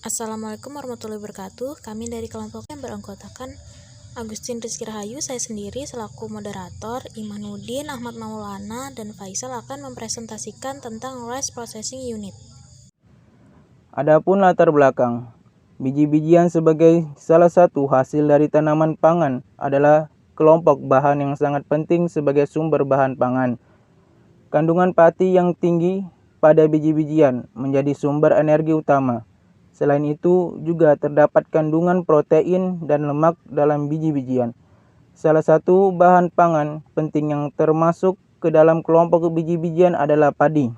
Assalamualaikum warahmatullahi wabarakatuh. Kami dari kelompok yang beranggotakan Agustin Rizky Rahayu, saya sendiri selaku moderator, Imanuddin, Ahmad Maulana, dan Faisal akan mempresentasikan tentang Rice Processing Unit. Adapun latar belakang, biji-bijian sebagai salah satu hasil dari tanaman pangan adalah kelompok bahan yang sangat penting sebagai sumber bahan pangan. Kandungan pati yang tinggi pada biji-bijian menjadi sumber energi utama. Selain itu, juga terdapat kandungan protein dan lemak dalam biji-bijian. Salah satu bahan pangan penting yang termasuk ke dalam kelompok biji-bijian adalah padi.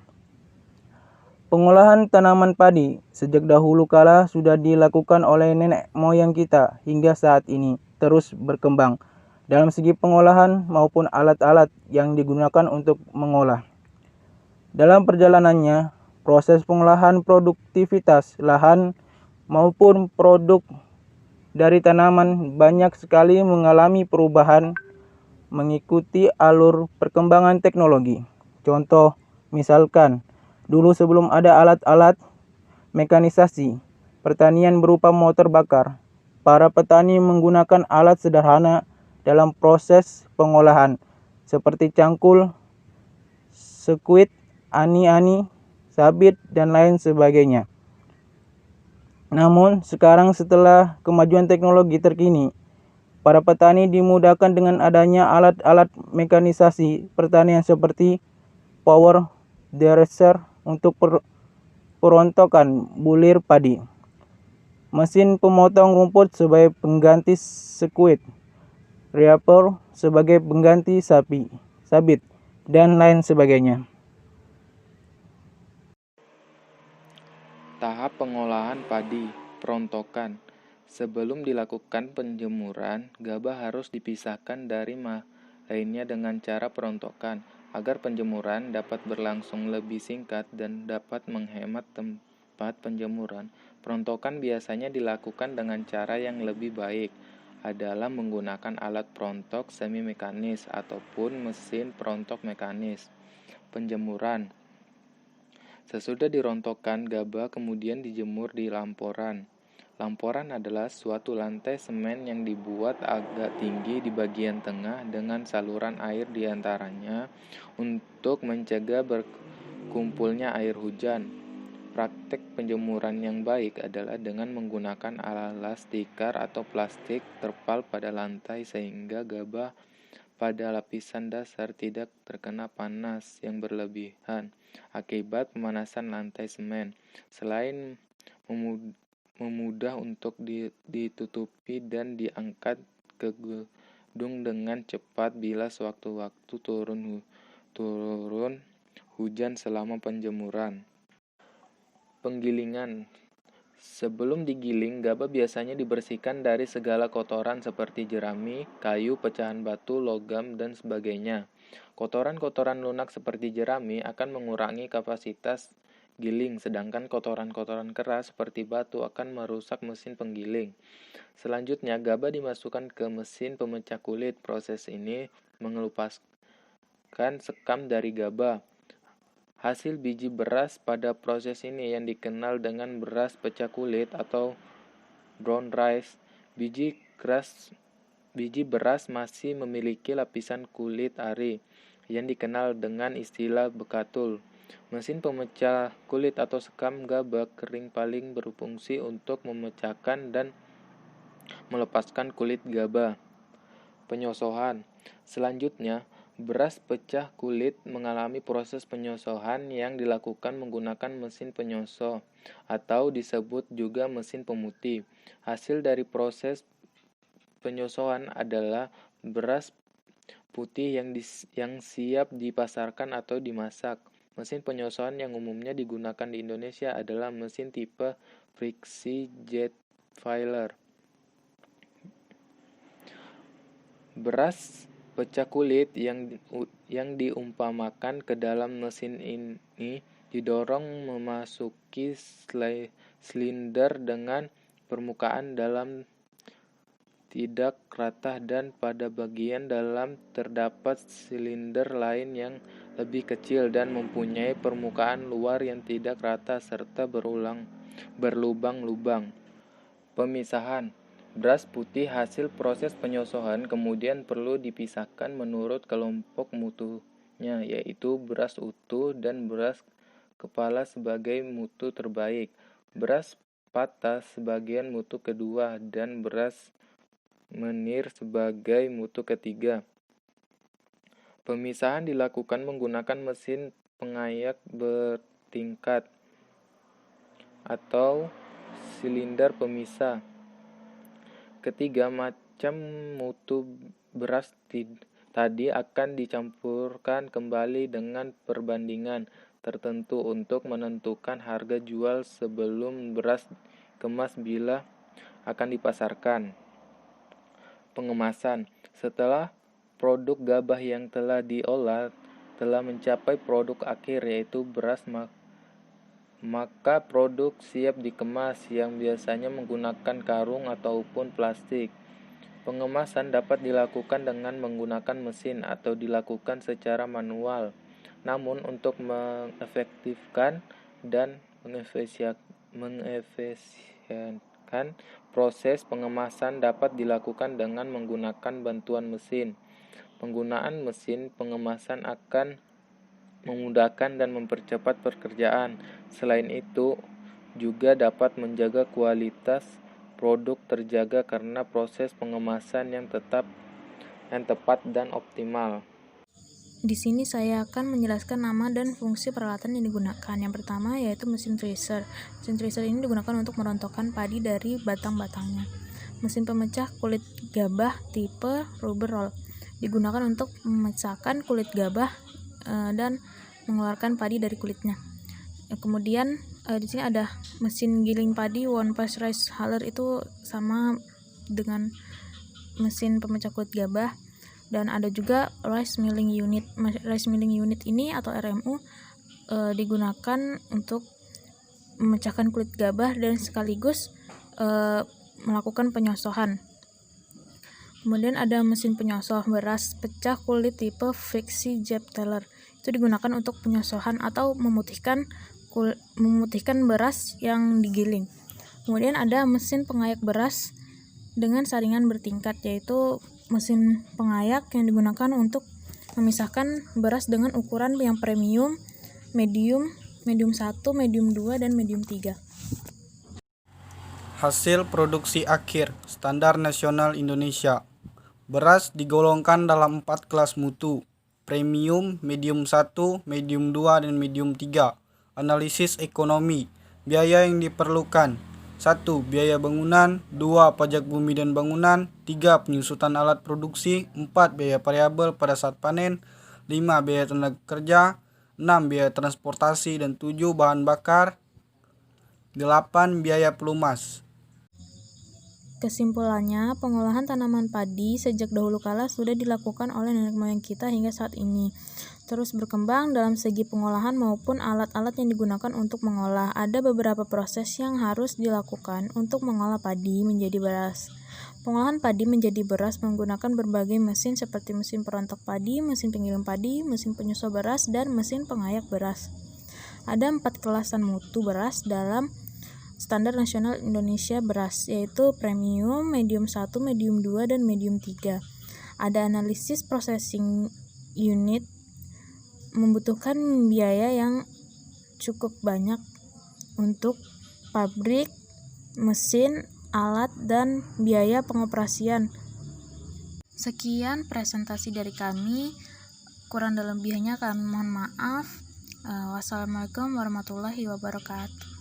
Pengolahan tanaman padi sejak dahulu kala sudah dilakukan oleh nenek moyang kita hingga saat ini terus berkembang dalam segi pengolahan maupun alat-alat yang digunakan untuk mengolah. Dalam perjalanannya, proses pengolahan produktivitas lahan maupun produk dari tanaman banyak sekali mengalami perubahan mengikuti alur perkembangan teknologi. Contoh, misalkan, dulu sebelum ada alat-alat mekanisasi, pertanian berupa motor bakar, para petani menggunakan alat sederhana dalam proses pengolahan, seperti cangkul, sekuit, ani-ani, sabit, dan lain sebagainya. Namun, sekarang setelah kemajuan teknologi terkini, para petani dimudahkan dengan adanya alat-alat mekanisasi pertanian seperti power thresher untuk perontokan bulir padi, mesin pemotong rumput sebagai pengganti sekuit, reaper sebagai pengganti sabit, dan lain sebagainya. Tahap pengolahan padi, perontokan. Sebelum dilakukan penjemuran, gabah harus dipisahkan dari lainnya dengan cara perontokan, agar penjemuran dapat berlangsung lebih singkat dan dapat menghemat tempat penjemuran. Perontokan biasanya dilakukan dengan cara yang lebih baik adalah menggunakan alat perontok semi mekanis ataupun mesin perontok mekanis. Penjemuran. Sesudah dirontokkan, gabah kemudian dijemur di lamporan. Lamporan adalah suatu lantai semen yang dibuat agak tinggi di bagian tengah dengan saluran air di antaranya untuk mencegah berkumpulnya air hujan. Praktek penjemuran yang baik adalah dengan menggunakan alas tikar atau plastik terpal pada lantai sehingga gabah pada lapisan dasar tidak terkena panas yang berlebihan akibat pemanasan lantai semen. Selain memudah untuk ditutupi dan diangkat ke gedung dengan cepat bila sewaktu-waktu turun hujan selama penjemuran. Penggilingan. Sebelum digiling, gabah biasanya dibersihkan dari segala kotoran seperti jerami, kayu, pecahan batu, logam, dan sebagainya. Kotoran-kotoran lunak seperti jerami akan mengurangi kapasitas giling, sedangkan kotoran-kotoran keras seperti batu akan merusak mesin penggiling. Selanjutnya, gabah dimasukkan ke mesin pemecah kulit. Proses ini mengelupaskan sekam dari gabah. Hasil biji beras pada proses ini yang dikenal dengan beras pecah kulit atau brown rice. Biji beras masih memiliki lapisan kulit ari yang dikenal dengan istilah bekatul. Mesin pemecah kulit atau sekam gabah kering paling berfungsi untuk memecahkan dan melepaskan kulit gabah. Penyosohan. Selanjutnya, beras pecah kulit mengalami proses penyosohan yang dilakukan menggunakan mesin penyoso atau disebut juga mesin pemutih. Hasil dari proses penyosohan adalah beras putih yang siap dipasarkan atau dimasak. Mesin penyosohan yang umumnya digunakan di Indonesia adalah mesin tipe friksi jet filler. Beras pecah kulit yang diumpamakan ke dalam mesin ini didorong memasuki silinder dengan permukaan dalam tidak rata dan pada bagian dalam terdapat silinder lain yang lebih kecil dan mempunyai permukaan luar yang tidak rata serta berulang berlubang-lubang. Pemisahan. Beras putih hasil proses penyosohan kemudian perlu dipisahkan menurut kelompok mutunya, yaitu beras utuh dan beras kepala sebagai mutu terbaik, beras patah sebagai mutu kedua, dan beras menir sebagai mutu ketiga. Pemisahan dilakukan menggunakan mesin pengayak bertingkat atau silinder pemisah. Ketiga macam mutu beras tadi akan dicampurkan kembali dengan perbandingan tertentu untuk menentukan harga jual sebelum beras kemas bila akan dipasarkan. Pengemasan. Setelah produk gabah yang telah diolah telah mencapai produk akhir yaitu beras, maka produk siap dikemas yang biasanya menggunakan karung ataupun plastik. Pengemasan dapat dilakukan dengan menggunakan mesin atau dilakukan secara manual. Namun untuk mengefektifkan dan mengefisienkan proses pengemasan dapat dilakukan dengan menggunakan bantuan mesin. Penggunaan mesin pengemasan akan memudahkan dan mempercepat pekerjaan. Selain itu, juga dapat menjaga kualitas produk terjaga karena proses pengemasan yang tepat dan optimal. Di sini saya akan menjelaskan nama dan fungsi peralatan yang digunakan. Yang pertama yaitu mesin thresher. Mesin thresher ini digunakan untuk merontokkan padi dari batang-batangnya. Mesin pemecah kulit gabah tipe rubber roll digunakan untuk memecahkan kulit gabah dan mengeluarkan padi dari kulitnya. Kemudian di sini ada mesin giling padi one pass rice huller, itu sama dengan mesin pemecah kulit gabah. Dan ada juga rice milling unit. Rice milling unit ini atau RMU digunakan untuk memecahkan kulit gabah dan sekaligus melakukan penyosohan. Kemudian ada mesin penyosoh beras pecah kulit tipe Fixie Jet Teller. Itu digunakan untuk penyosohan atau memutihkan beras yang digiling. Kemudian ada mesin pengayak beras dengan saringan bertingkat, yaitu mesin pengayak yang digunakan untuk memisahkan beras dengan ukuran yang premium, medium 1, medium 2, dan medium 3. Hasil produksi akhir Standar Nasional Indonesia. Beras digolongkan dalam 4 kelas mutu: premium, medium 1, medium 2, dan medium 3. Analisis ekonomi. Biaya yang diperlukan: 1. Biaya bangunan, 2. Pajak bumi dan bangunan, 3. Penyusutan alat produksi, 4. Biaya variabel pada saat panen, 5. Biaya tenaga kerja, 6. Biaya transportasi, dan 7. Bahan bakar, 8. Biaya pelumas. Kesimpulannya, pengolahan tanaman padi sejak dahulu kala sudah dilakukan oleh nenek moyang kita hingga saat ini. Terus berkembang dalam segi pengolahan maupun alat-alat yang digunakan untuk mengolah. Ada beberapa proses yang harus dilakukan untuk mengolah padi menjadi beras. Pengolahan padi menjadi beras menggunakan berbagai mesin seperti mesin perontok padi, mesin penggiling padi, mesin penyusuh beras, dan mesin pengayak beras. Ada 4 kelasan mutu beras dalam Standar Nasional Indonesia beras, yaitu premium, medium 1, medium 2, dan medium 3. Ada analisis processing unit, membutuhkan biaya yang cukup banyak untuk pabrik, mesin, alat, dan biaya pengoperasian. Sekian presentasi dari kami, kurang dan lebihnya kami mohon maaf. Wassalamualaikum warahmatullahi wabarakatuh.